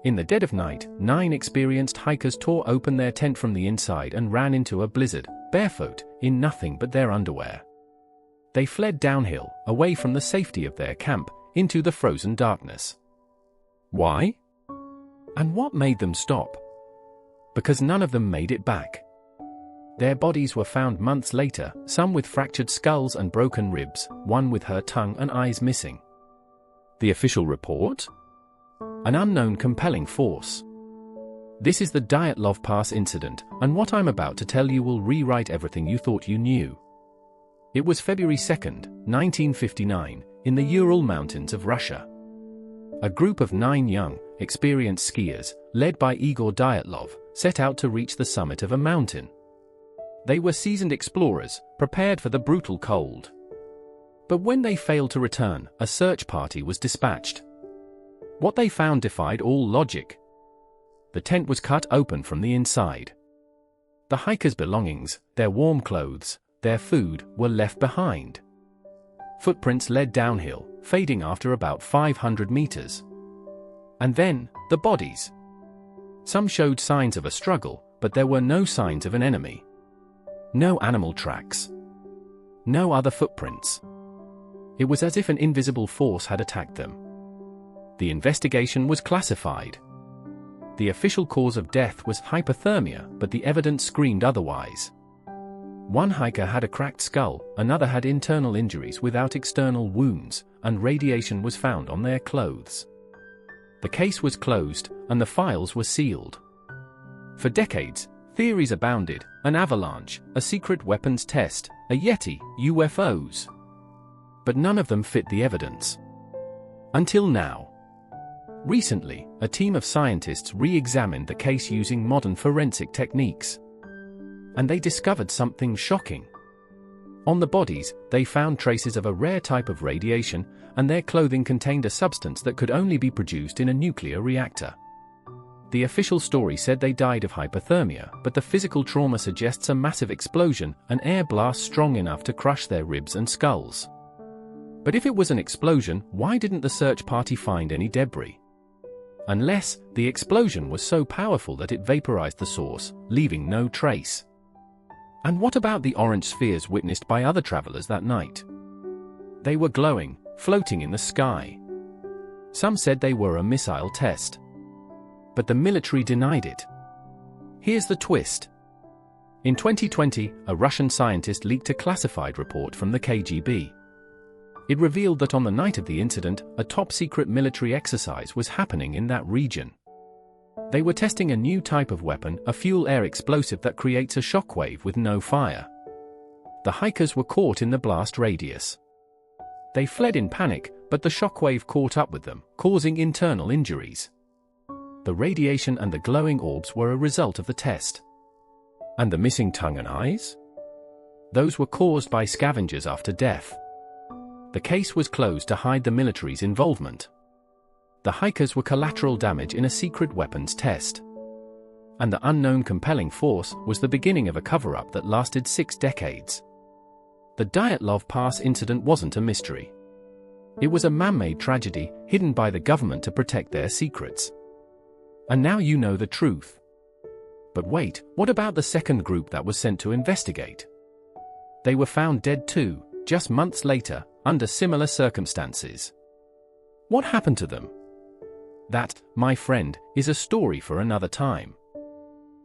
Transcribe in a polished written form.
In the dead of night, 9 experienced hikers tore open their tent from the inside and ran into a blizzard, barefoot, in nothing but their underwear. They fled downhill, away from the safety of their camp, into the frozen darkness. Why? And what made them stop? Because none of them made it back. Their bodies were found months later, some with fractured skulls and broken ribs, one with her tongue and eyes missing. The official report? An unknown compelling force. This is the Dyatlov Pass incident, and what I'm about to tell you will rewrite everything you thought you knew. It was February 2, 1959, in the Ural Mountains of Russia. A group of 9 young, experienced skiers, led by Igor Dyatlov, set out to reach the summit of a mountain. They were seasoned explorers, prepared for the brutal cold. But when they failed to return, a search party was dispatched. What they found defied all logic. The tent was cut open from the inside. The hikers' belongings, their warm clothes, their food, were left behind. Footprints led downhill, fading after about 500 meters. And then, the bodies. Some showed signs of a struggle, but there were no signs of an enemy. No animal tracks. No other footprints. It was as if an invisible force had attacked them. The investigation was classified. The official cause of death was hypothermia, but the evidence screamed otherwise. One hiker had a cracked skull, another had internal injuries without external wounds, and radiation was found on their clothes. The case was closed, and the files were sealed. For decades, theories abounded: an avalanche, a secret weapons test, a Yeti, UFOs. But none of them fit the evidence. Until now. Recently, a team of scientists re-examined the case using modern forensic techniques. And they discovered something shocking. On the bodies, they found traces of a rare type of radiation, and their clothing contained a substance that could only be produced in a nuclear reactor. The official story said they died of hypothermia, but the physical trauma suggests a massive explosion, an air blast strong enough to crush their ribs and skulls. But if it was an explosion, why didn't the search party find any debris? Unless the explosion was so powerful that it vaporized the source, leaving no trace. And what about the orange spheres witnessed by other travelers that night? They were glowing, floating in the sky. Some said they were a missile test. But the military denied it. Here's the twist. In 2020, a Russian scientist leaked a classified report from the KGB. It revealed that on the night of the incident, a top-secret military exercise was happening in that region. They were testing a new type of weapon, a fuel-air explosive that creates a shockwave with no fire. The hikers were caught in the blast radius. They fled in panic, but the shockwave caught up with them, causing internal injuries. The radiation and the glowing orbs were a result of the test. And the missing tongue and eyes? Those were caused by scavengers after death. The case was closed to hide the military's involvement. The hikers were collateral damage in a secret weapons test. And the unknown compelling force was the beginning of a cover-up that lasted 6 decades. The Dyatlov Pass incident wasn't a mystery. It was a man-made tragedy, hidden by the government to protect their secrets. And now you know the truth. But wait, what about the second group that was sent to investigate? They were found dead too, just months later, under similar circumstances. What happened to them? That, my friend, is a story for another time.